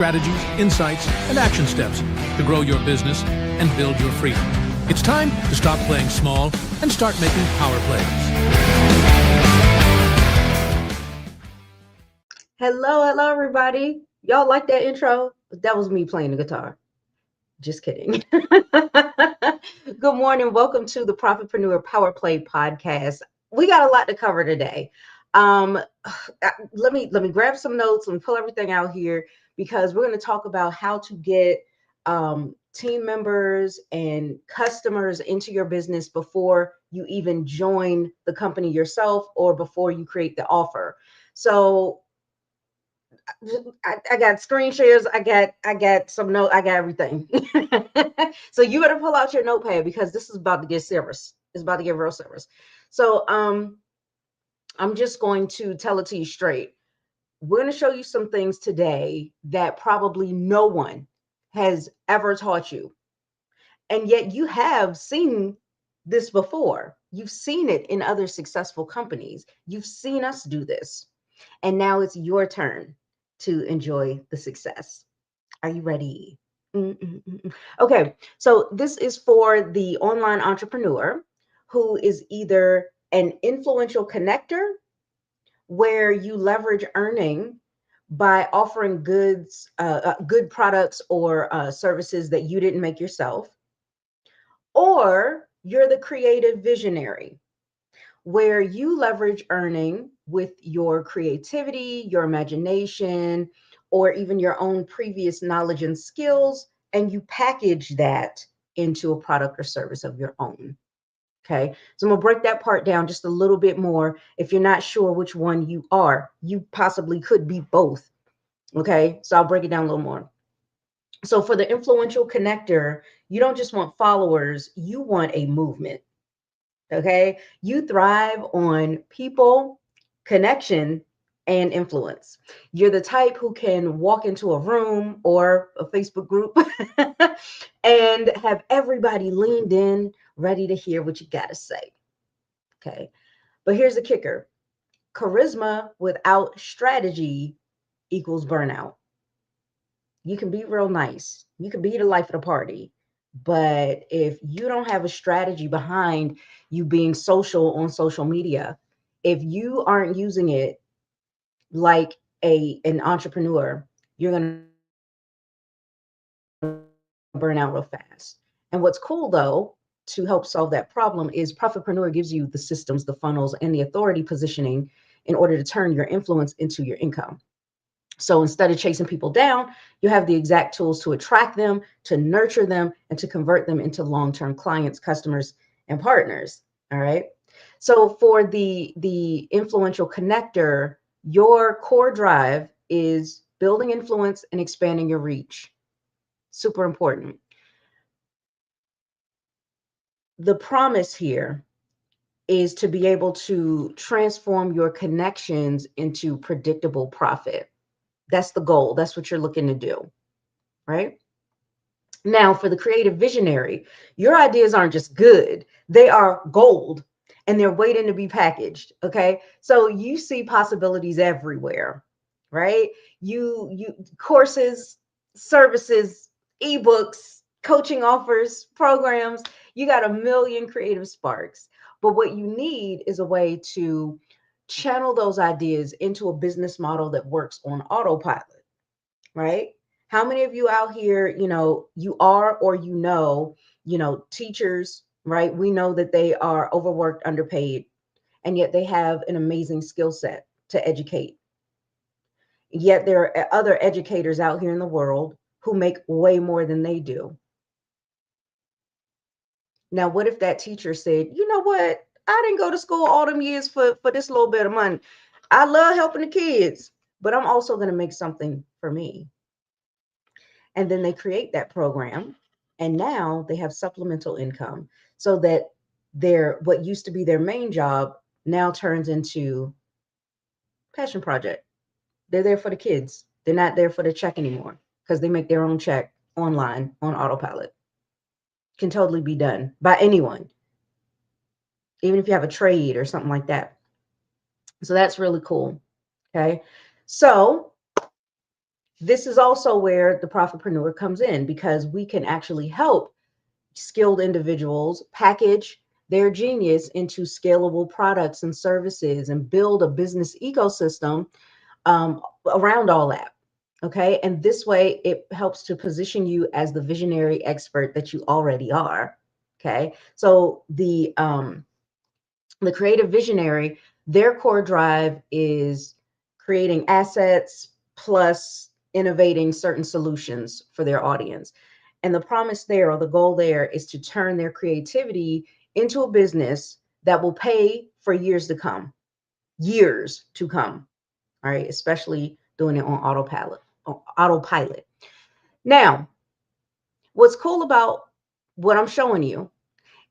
strategies, insights, and action steps to grow your business and build your freedom. It's time to stop playing small and start making power plays. Hello, everybody. Y'all like that intro? That was me playing the guitar. Just kidding. Good morning. Welcome to the Profitpreneur Power Play Podcast. We got a lot to cover today. Let me grab some notes. Let me pull everything out here because we're going to talk about how to get team members and customers into your business before you even join the company yourself or before you create the offer. So I got screen shares. I got some note. I got everything. So you better pull out your notepad because this is about to get serious. It's about to get real serious. So I'm just going to tell it to you straight. We're going to show you some things today that probably no one has ever taught you. And yet you have seen this before. You've seen it in other successful companies. You've seen us do this. And now it's your turn to enjoy the success. Are you ready? Okay, so this is for the online entrepreneur who is either an influential connector where you leverage earning by offering good products or services that you didn't make yourself, or you're the creative visionary where you leverage earning with your creativity, your imagination, or even your own previous knowledge and skills, and you package that into a product or service of your own. Okay, so I'm gonna break that part down just a little bit more. If you're not sure which one you are, you possibly could be both. Okay, so I'll break it down a little more. So for the influential connector, you don't just want followers, you want a movement. Okay, you thrive on people, connection, and influence. You're the type who can walk into a room or a Facebook group and have everybody leaned in, ready to hear what you got to say. Okay, but here's the kicker. Charisma without strategy equals burnout. You can be real nice. You can be the life of the party. But if you don't have a strategy behind you being social on social media, if you aren't using it like an entrepreneur, you're going to burn out real fast. And what's cool, though, to help solve that problem is Profitpreneur gives you the systems, the funnels, and the authority positioning in order to turn your influence into your income. So instead of chasing people down, you have the exact tools to attract them, to nurture them, and to convert them into long-term clients, customers, and partners. All right. So for the influential connector, your core drive is building influence and expanding your reach. Super important. The promise here is to be able to transform your connections into predictable profit. That's the goal. That's what you're looking to do, right? Now, for the creative visionary, your ideas aren't just good. They are gold and they're waiting to be packaged, okay? So you see possibilities everywhere, right? You courses, services, ebooks, coaching offers, programs, you got a million creative sparks. But what you need is a way to channel those ideas into a business model that works on autopilot, right? How many of you out here, you are or teachers, right? We know that they are overworked, underpaid, and yet they have an amazing skill set to educate. Yet there are other educators out here in the world who make way more than they do. Now, what if that teacher said, you know what? I didn't go to school all them years for this little bit of money. I love helping the kids, but I'm also going to make something for me. And then they create that program, and now they have supplemental income so that what used to be their main job now turns into passion project. They're there for the kids. They're not there for the check anymore because they make their own check online on autopilot. Can totally be done by anyone, even if you have a trade or something like that. So that's really cool. Okay. So This is also where the Profitpreneur comes in, because we can actually help skilled individuals package their genius into scalable products and services and build a business ecosystem around all that. Okay. And this way it helps to position you as the visionary expert that you already are. Okay. So the creative visionary, their core drive is creating assets plus innovating certain solutions for their audience. And the promise there, or the goal there, is to turn their creativity into a business that will pay for years to come, years to come. All right, especially doing it on autopilot. Autopilot. Now, what's cool about what I'm showing you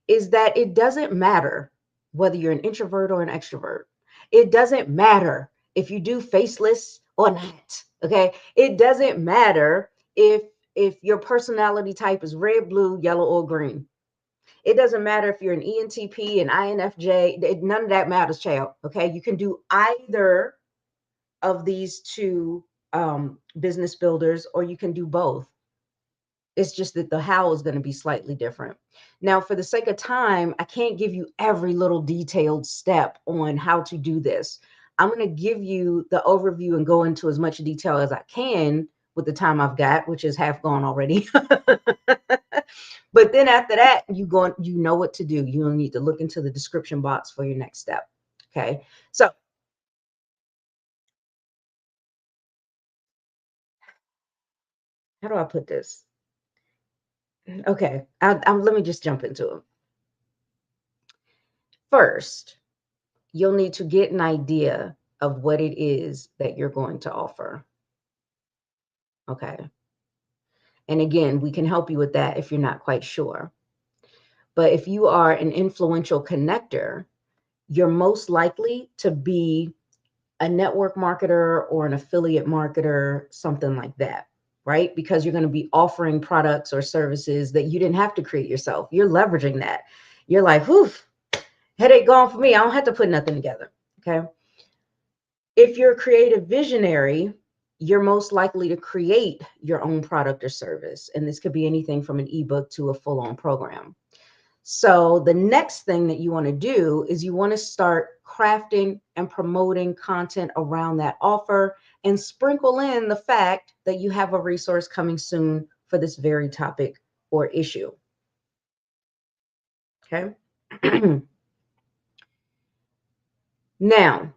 is that it doesn't matter whether you're an introvert or an extrovert. It doesn't matter if you do faceless or not. Okay. It doesn't matter if your personality type is red, blue, yellow, or green. It doesn't matter if you're an ENTP, an INFJ. None of that matters, child. Okay. You can do either of these two business builders, or you can do both. It's just that the how is going to be slightly different. Now, for the sake of time, I can't give you every little detailed step on how to do this. I'm going to give you the overview and go into as much detail as I can with the time I've got, which is half gone already. But then after that, you know what to do. You'll need to look into the description box for your next step. Okay. So how do I put this? Okay. Let me just jump into it. First, you'll need to get an idea of what it is that you're going to offer. Okay. And again, we can help you with that if you're not quite sure. But if you are an influential connector, you're most likely to be a network marketer or an affiliate marketer, something like that, right? Because you're going to be offering products or services that you didn't have to create yourself. You're leveraging that. You're like, whew, headache gone for me. I don't have to put nothing together. Okay. If you're a creative visionary, you're most likely to create your own product or service. And this could be anything from an ebook to a full-on program. So the next thing that you want to do is you want to start crafting and promoting content around that offer, and sprinkle in the fact that you have a resource coming soon for this very topic or issue. Okay. Now,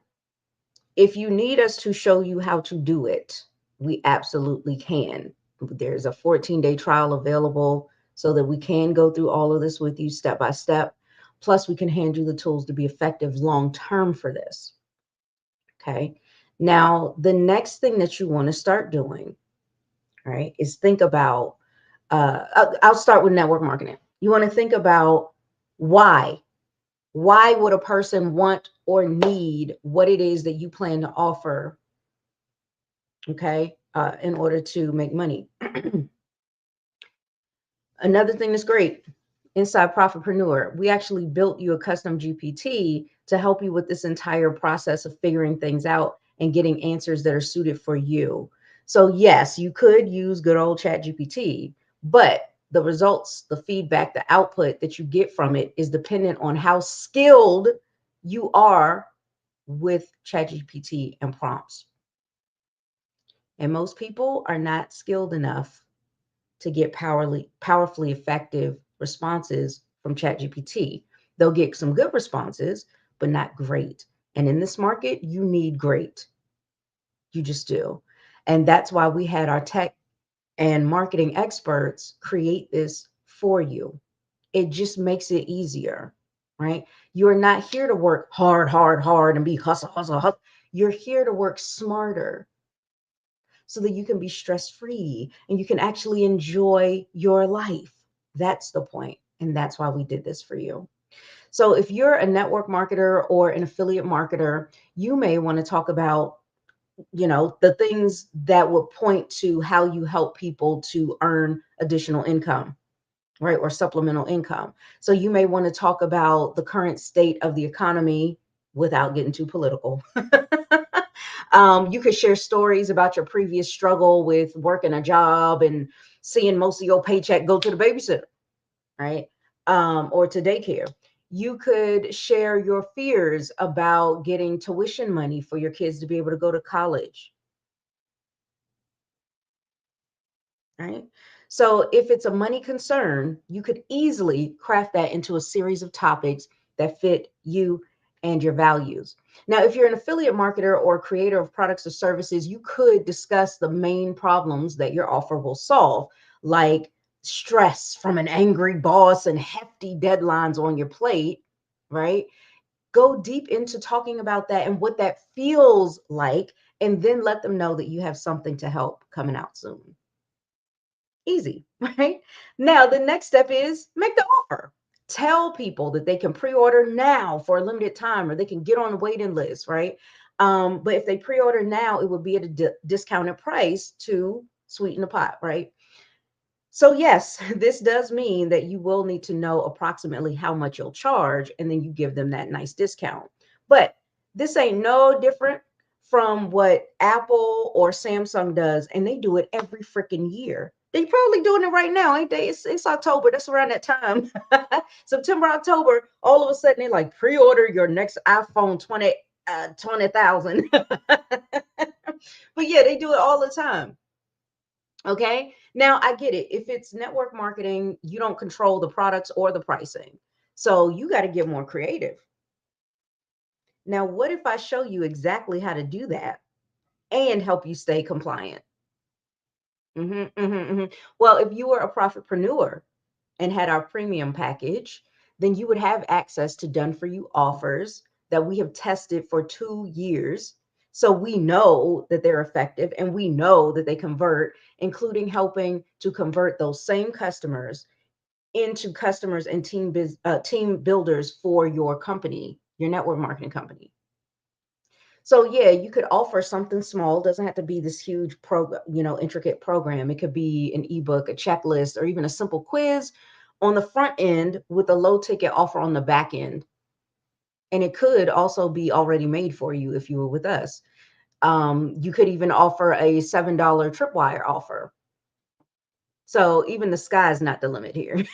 if you need us to show you how to do it, we absolutely can. There's a 14-day trial available so that we can go through all of this with you step by step. Plus, we can hand you the tools to be effective long-term for this. Okay. Now, the next thing that you want to start doing, right, is think about, I'll start with network marketing. You want to think about why. Why would a person want or need what it is that you plan to offer, okay, in order to make money? Another thing that's great, inside Profitpreneur, we actually built you a custom GPT to help you with this entire process of figuring things out and getting answers that are suited for you. So yes, you could use good old Chat GPT, but the results, the feedback, the output that you get from it is dependent on how skilled you are with ChatGPT and prompts. And most people are not skilled enough to get powerfully effective responses from ChatGPT. They'll get some good responses, but not great. And in this market, you need great. You just do. And that's why we had our tech and marketing experts create this for you. It just makes it easier, right? You're not here to work hard, hard, hard and be hustle, hustle, hustle. You're here to work smarter so that you can be stress-free and you can actually enjoy your life. That's the point. And that's why we did this for you. So if you're a network marketer or an affiliate marketer, you may want to talk about, the things that would point to how you help people to earn additional income, right? Or supplemental income. So you may want to talk about the current state of the economy without getting too political. You could share stories about your previous struggle with working a job and seeing most of your paycheck go to the babysitter, right? Or to daycare. You could share your fears about getting tuition money for your kids to be able to go to college, right? So if it's a money concern, you could easily craft that into a series of topics that fit you and your values. Now, if you're an affiliate marketer or creator of products or services, you could discuss the main problems that your offer will solve, like stress from an angry boss and hefty deadlines on your plate, right? Go deep into talking about that and what that feels like, and then let them know that you have something to help coming out soon. Easy, right? Now, the next step is make the offer. Tell people that they can pre-order now for a limited time, or they can get on the waiting list, right? But if they pre-order now, it would be at a discounted price to sweeten the pot, right? So yes, this does mean that you will need to know approximately how much you'll charge, and then you give them that nice discount. But this ain't no different from what Apple or Samsung does, and they do it every freaking year. They probably doing it right now, ain't they? It's October. That's around that time. September, October. All of a sudden, they like pre-order your next iPhone 20,000. But yeah, they do it all the time. Okay. Now I get it. If it's network marketing, you don't control the products or the pricing. So you got to get more creative. Now, what if I show you exactly how to do that and help you stay compliant? Well, if you were a profitpreneur and had our premium package, then you would have access to done for you offers that we have tested for 2 years. So we know that they're effective and we know that they convert, including helping to convert those same customers into customers and team builders for your company, your network marketing company. So yeah, you could offer something small. It doesn't have to be this huge program, intricate program. It could be an ebook, a checklist, or even a simple quiz on the front end with a low ticket offer on the back end. And it could also be already made for you if you were with us. You could even offer a $7 tripwire offer. So even the sky is not the limit here.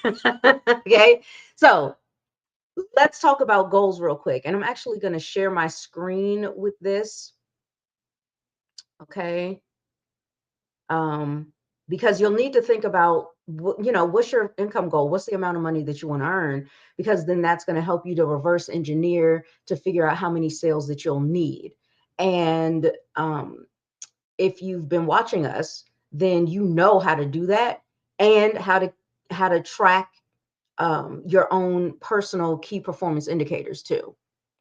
Okay. So let's talk about goals real quick. And I'm actually going to share my screen with this. Okay. Because you'll need to think about, what's your income goal? What's the amount of money that you want to earn? Because then that's going to help you to reverse engineer to figure out how many sales that you'll need. And if you've been watching us, then you know how to do that and how to track your own personal key performance indicators too,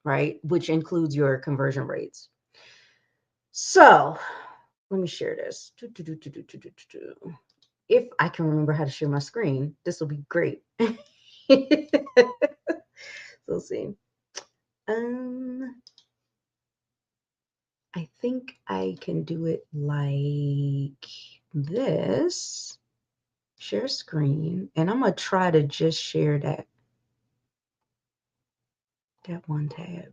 right? Which includes your conversion rates. So let me share this. If I can remember how to share my screen, this will be great. Let's see. I think I can do it like this. Share screen. And I'm going to try to just share that one tab.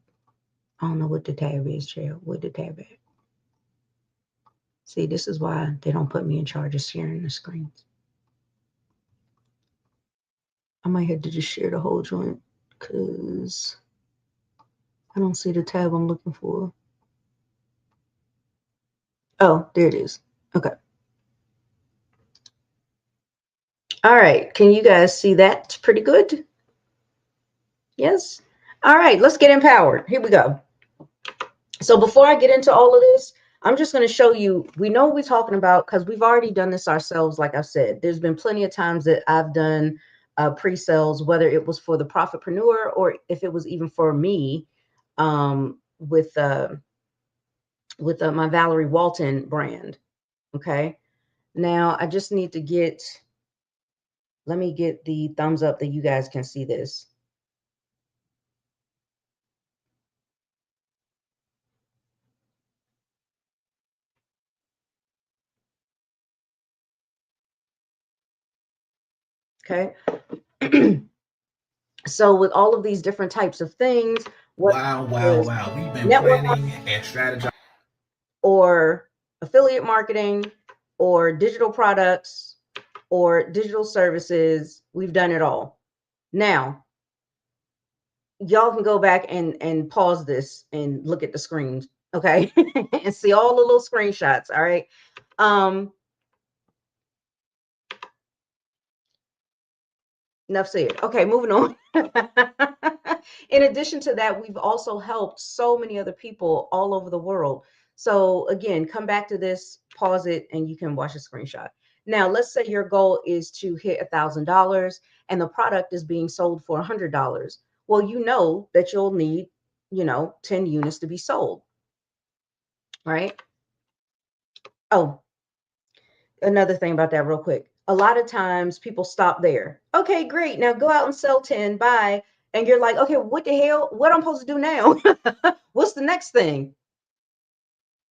I don't know what the tab is, Jill. What the tab is. See, this is why they don't put me in charge of sharing the screens. I might have to just share the whole joint because I don't see the tab I'm looking for. Oh, there it is. Okay. All right. Can you guys see that? It's pretty good. Yes. All right. Let's get empowered. Here we go. So before I get into all of this, I'm just going to show you, we know what we're talking about because we've already done this ourselves. Like I said, there's been plenty of times that I've done pre-sales, whether it was for the Profitpreneur or if it was even for me with my Valerie Walton brand. Okay. Now I just need to let me get the thumbs up that you guys can see this. Okay. So with all of these different types of things, Wow. We've been network planning and strategizing. or affiliate marketing or digital products or digital services. We've done it all. Now, y'all can go back and pause this and look at the screens, okay? And see all the little screenshots, all right? Enough said. Okay, moving on. In addition to that, we've also helped so many other people all over the world. So again, come back to this, pause it, and you can watch a screenshot. Now, let's say your goal is to hit $1,000 and the product is being sold for $100. Well, you know that you'll need, 10 units to be sold, right? Oh, another thing about that real quick. A lot of times people stop there. Okay, great. Now go out and sell 10, bye. And you're like, okay, what the hell? What I'm supposed to do now? What's the next thing?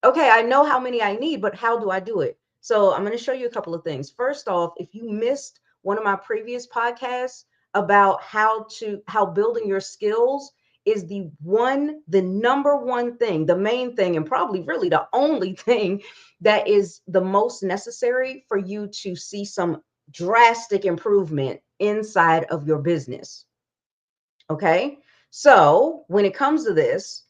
Okay, I know how many I need, but how do I do it? So I'm going to show you a couple of things. First off, if you missed one of my previous podcasts about how building your skills is the number one thing, the main thing, and probably really the only thing that is the most necessary for you to see some drastic improvement inside of your business. Okay. So when it comes to this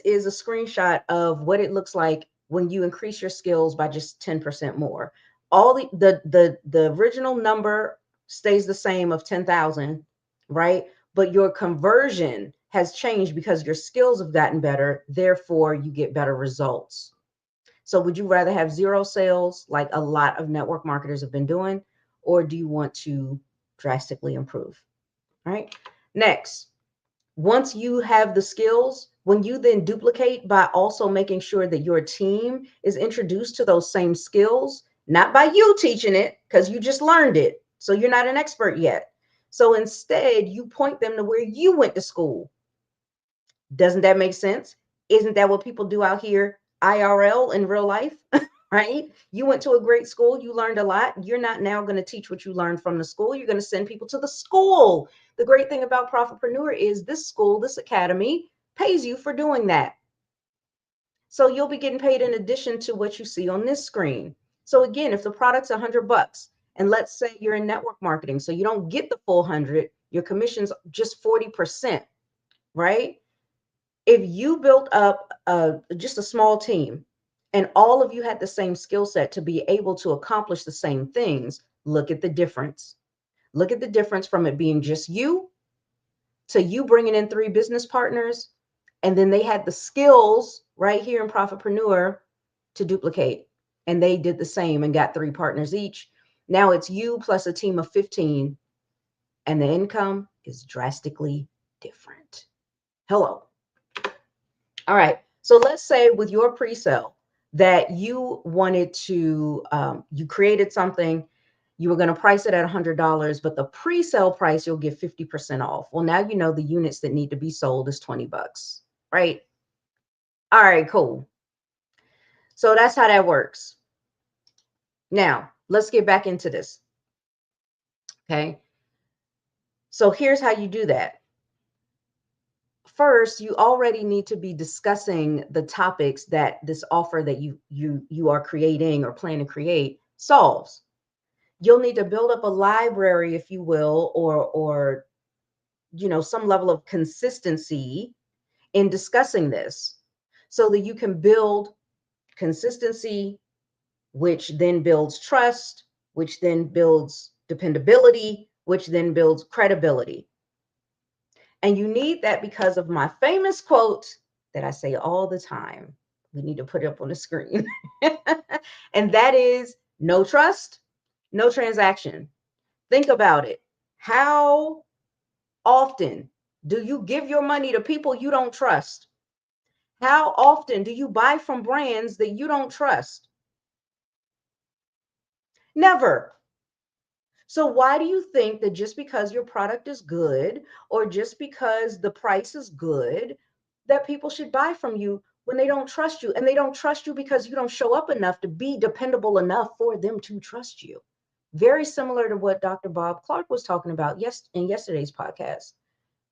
is a screenshot of what it looks like when you increase your skills by just 10% more. All the original number stays the same of 10,000, right? But your conversion has changed because your skills have gotten better. Therefore, you get better results. So would you rather have zero sales like a lot of network marketers have been doing, or do you want to drastically improve? All right. Next, once you have the skills, when you then duplicate by also making sure that your team is introduced to those same skills, not by you teaching it, because you just learned it. So you're not an expert yet. So instead, you point them to where you went to school. Doesn't that make sense? Isn't that what people do out here, IRL, in real life? Right? You went to a great school, you learned a lot. You're not now going to teach what you learned from the school. You're going to send people to the school. The great thing about Profitpreneur is this school, this academy pays you for doing that. So you'll be getting paid in addition to what you see on this screen. So again, if the product's $100, and let's say you're in network marketing, so you don't get the full 100, your commission's just 40%, right? If you built up just a small team and all of you had the same skill set to be able to accomplish the same things, look at the difference. Look at the difference from it being just you to you bringing in 3 business partners, and then they had the skills right here in Profitpreneur to duplicate, and they did the same and got 3 partners each. Now it's you plus a team of 15, and the income is drastically different. Hello. All right. So let's say with your pre-sale that you wanted to, you created something, you were going to price it at $100, but the pre-sale price, you'll get 50% off. Well, now you know the units that need to be sold is $20, right? All right, cool. So that's how that works. Now, let's get back into this. Okay. So here's how you do that. First, you already need to be discussing the topics that this offer that you are creating or plan to create solves. You'll need to build up a library, if you will, or some level of consistency in discussing this so that you can build consistency, which then builds trust, which then builds dependability, which then builds credibility. And you need that because of my famous quote that I say all the time. We need to put it up on the screen. And that is, no trust, no transaction. Think about it. How often do you give your money to people you don't trust? How often do you buy from brands that you don't trust? Never. So why do you think that just because your product is good or just because the price is good, that people should buy from you when they don't trust you? And they don't trust you because you don't show up enough to be dependable enough for them to trust you. Very similar to what Dr. Bob Clark was talking about in yesterday's podcast,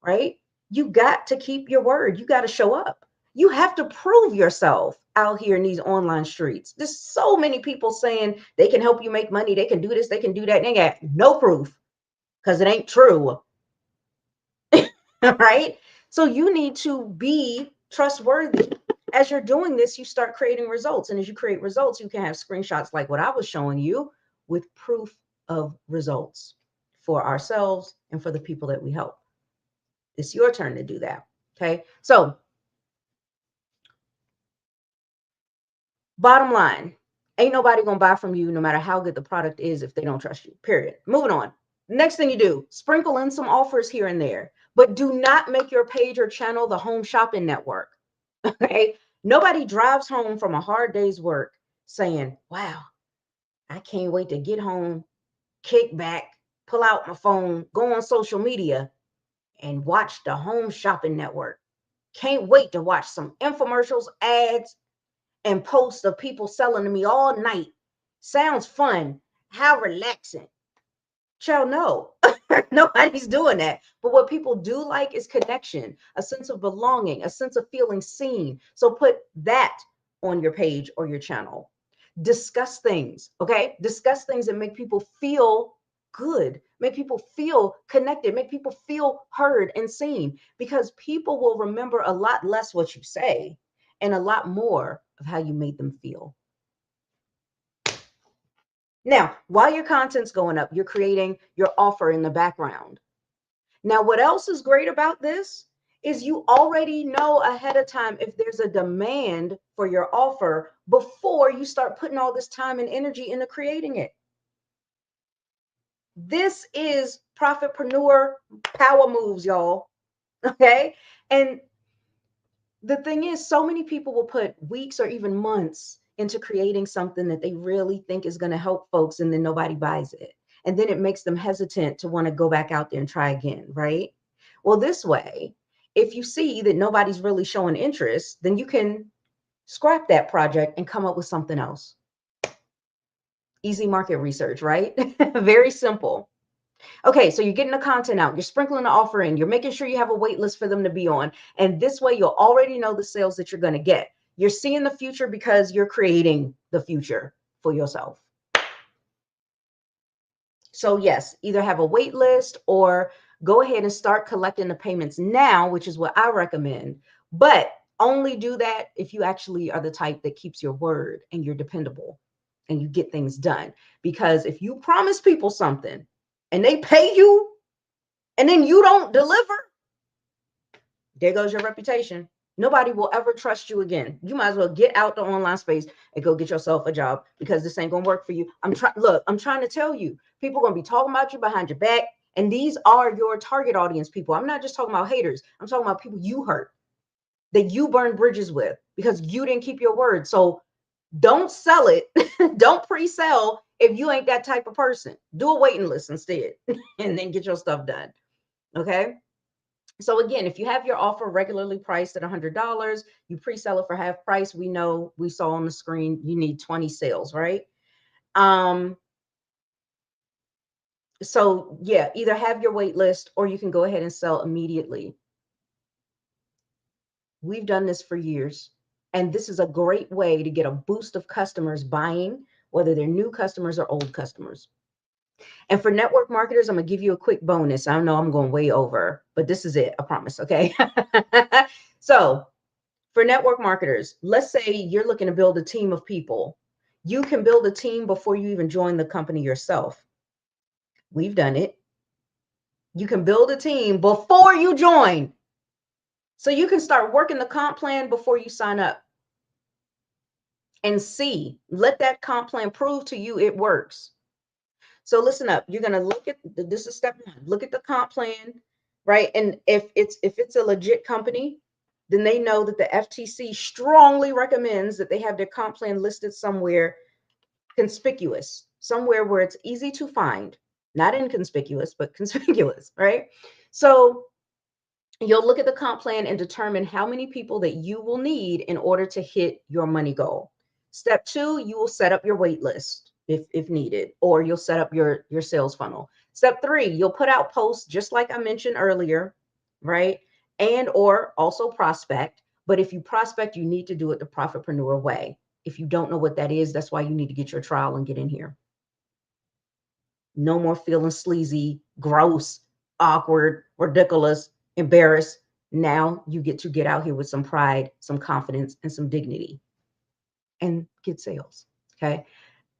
right? You got to keep your word. You got to show up. You have to prove yourself out here in these online streets. There's so many people saying they can help you make money. They can do this, they can do that. And they got no proof because it ain't true. Right? So you need to be trustworthy. As you're doing this, you start creating results. And as you create results, you can have screenshots like what I was showing you with proof of results for ourselves and for the people that we help. It's your turn to do that. Okay. So bottom line, ain't nobody going to buy from you no matter how good the product is if they don't trust you, period. Moving on. Next thing you do, sprinkle in some offers here and there, but do not make your page or channel the home shopping network. Okay. Nobody drives home from a hard day's work saying, wow, I can't wait to get home, kick back, pull out my phone, go on social media and watch the home shopping network. Can't wait to watch some infomercials, ads, and posts of people selling to me all night. Sounds fun. How relaxing. Child, no. Nobody's doing that. But what people do like is connection, a sense of belonging, a sense of feeling seen. So put that on your page or your channel. Discuss things, okay? Discuss things that make people feel good, make people feel connected, make people feel heard and seen, because people will remember a lot less what you say and a lot more of how you made them feel. Now, while your content's going up, you're creating your offer in the background. Now, what else is great about this is you already know ahead of time if there's a demand for your offer before you start putting all this time and energy into creating it. This is Profitpreneur Power Moves, y'all. Okay? And the thing is, so many people will put weeks or even months into creating something that they really think is going to help folks, and then nobody buys it. And then it makes them hesitant to want to go back out there and try again, right? Well, this way, if you see that nobody's really showing interest, then you can scrap that project and come up with something else. Easy market research, right? Very simple. Okay, so you're getting the content out, you're sprinkling the offer in, you're making sure you have a wait list for them to be on. And this way, you'll already know the sales that you're going to get. You're seeing the future because you're creating the future for yourself. So yes, either have a wait list or go ahead and start collecting the payments now, which is what I recommend. But only do that if you actually are the type that keeps your word and you're dependable and you get things done. Because if you promise people something and they pay you and then you don't deliver, there goes your reputation. Nobody will ever trust you again. You might as well get out the online space and go get yourself a job, because this ain't gonna work for you. I'm trying to tell you, people are gonna be talking about you behind your back, and these are your target audience people. I'm not just talking about haters. I'm talking about people you hurt, that you burned bridges with because you didn't keep your word. So don't sell it. Don't pre-sell if you ain't that type of person. Do a waiting list instead and then get your stuff done. Okay. So again, if you have your offer regularly priced at $100, you pre-sell it for half price. We know, we saw on the screen, you need 20 sales, right? So yeah, either have your wait list or you can go ahead and sell immediately. We've done this for years, and this is a great way to get a boost of customers buying, whether they're new customers or old customers. And for network marketers, I'm going to give you a quick bonus. I know I'm going way over, but this is it. I promise. Okay. So for network marketers, let's say you're looking to build a team of people. You can build a team before you even join the company yourself. We've done it. You can build a team before you join. So you can start working the comp plan before you sign up. And let that comp plan prove to you it works. So listen up. You're going to look at, this is step one, look at the comp plan, right? And if it's a legit company, then they know that the FTC strongly recommends that they have their comp plan listed somewhere conspicuous, somewhere where it's easy to find, not inconspicuous, but conspicuous, right? So you'll look at the comp plan and determine how many people that you will need in order to hit your money goal. Step two, you will set up your wait list if needed, or you'll set up your sales funnel. Step three, you'll put out posts just like I mentioned earlier, right? And or also prospect, But if you prospect, you need to do it the Profitpreneur way. If you don't know what that is, that's why you need to get your trial and get in here. No more feeling sleazy, gross, awkward, ridiculous, embarrassed. Now you get to get out here with some pride, some confidence, and some dignity and get sales. Okay.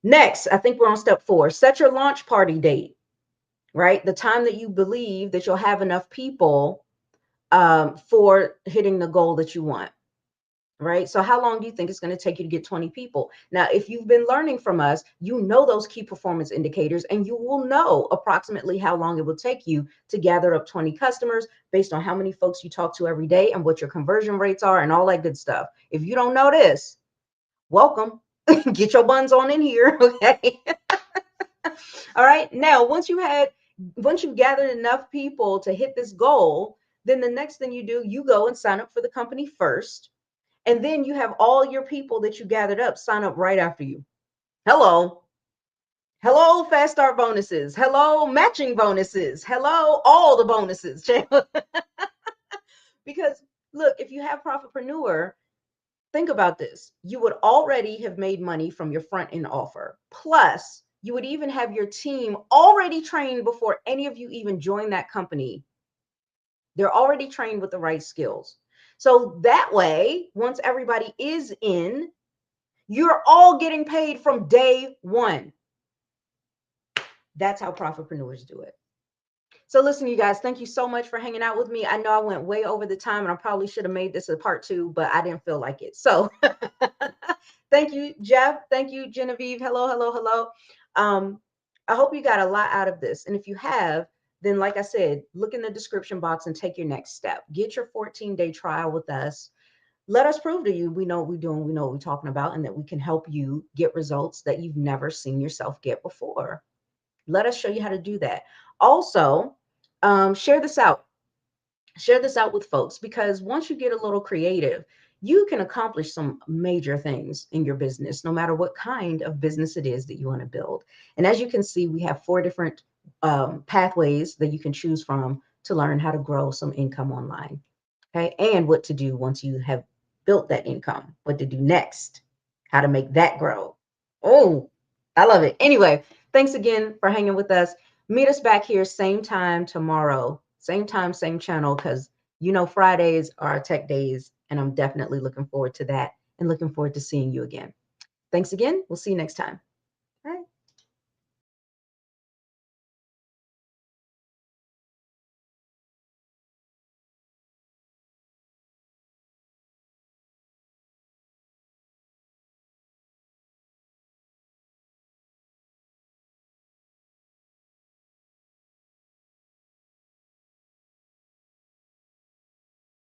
Next, I think we're on step 4. Set your launch party date, right? The time that you believe that you'll have enough people for hitting the goal that you want. Right? So how long do you think it's going to take you to get 20 people? Now, if you've been learning from us, you know those key performance indicators, and you will know approximately how long it will take you to gather up 20 customers based on how many folks you talk to every day and what your conversion rates are and all that good stuff. If you don't know this, welcome. Get your buns on in here. Okay. All right. Now, once you've gathered enough people to hit this goal, then the next thing you do, you go and sign up for the company first. And then you have all your people that you gathered up sign up right after you. Hello. Hello, fast start bonuses. Hello, matching bonuses. Hello, all the bonuses. Because look, if you have Profitpreneur, think about this. You would already have made money from your front end offer. Plus, you would even have your team already trained before any of you even join that company. They're already trained with the right skills. So that way, once everybody is in, you're all getting paid from day one. That's how Profitpreneurs do it. So listen, you guys, thank you so much for hanging out with me. I know I went way over the time and I probably should have made this a part 2, but I didn't feel like it. So thank you, Jeff. Thank you, Genevieve. Hello, hello, hello. I hope you got a lot out of this. And if you have, then like I said, look in the description box and take your next step. Get your 14-day trial with us. Let us prove to you we know what we're doing, we know what we're talking about, and that we can help you get results that you've never seen yourself get before. Let us show you how to do that. Also, share this out. Share this out with folks, because once you get a little creative, you can accomplish some major things in your business, no matter what kind of business it is that you want to build. And as you can see, we have 4 different pathways that you can choose from to learn how to grow some income online. Okay. And what to do once you have built that income, what to do next, how to make that grow. Oh, I love it. Anyway, thanks again for hanging with us. Meet us back here, same time tomorrow, same time, same channel, because you know Fridays are our tech days, and I'm definitely looking forward to that and looking forward to seeing you again. Thanks again. We'll see you next time.